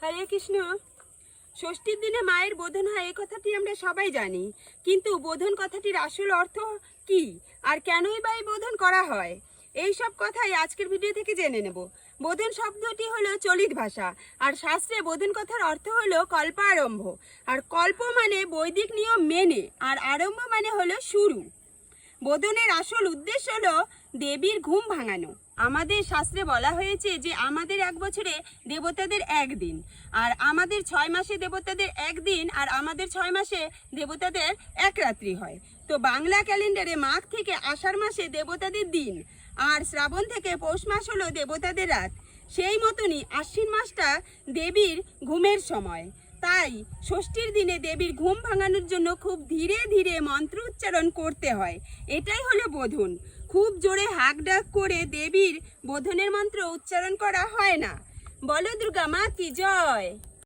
হরে কৃষ্ণ। ষষ্ঠীর দিনে মায়ের বোধন হয়, এই কথাটি আমরা সবাই জানি, কিন্তু বোধন কথাটির আসল অর্থ কি আর কেনই বা এই বোধন করা হয়, এই সব কথাই আজকের ভিডিও থেকে জেনে নেব। বোধন শব্দটি হলো চলিত ভাষা, আর শাস্ত্রে বোধন কথার অর্থ হলো কল্পারম্ভ। আর কল্প মানে বৈদিক নিয়ম মেনে, আর আরম্ভ মানে হলো শুরু। বোধনের আসল উদ্দেশ্য হলো দেবীর ঘুম ভাঙানো। আমাদের শাস্ত্রে বলা হয়েছে যে আমাদের এক বছরে দেবতাদের একদিন, আর আমাদের 6 মাসে দেবতাদের একদিন, আর আমাদের 6 মাসে দেবতাদের এক রাত্রি হয়। তো বাংলা ক্যালেন্ডারে মাঘ থেকে আষাঢ় মাসে দেবতাদের দিন, আর শ্রাবণ থেকে পৌষ মাস হলো দেবতাদের রাত। সেই মতনই আশ্বিন মাসটা দেবীর ঘুমের সময়। তাই ষষ্ঠীর দিনে দেবীর ঘুম ভাঙানোর জন্য খুব ধীরে ধীরে মন্ত্র উচ্চারণ করতে হয়। এটাই হলো বোধন। খুব জোরে হাঁক ডাক করে দেবীর বোধনের মন্ত্র উচ্চারণ করা হয় না। বলো দুর্গা মা কি জয়।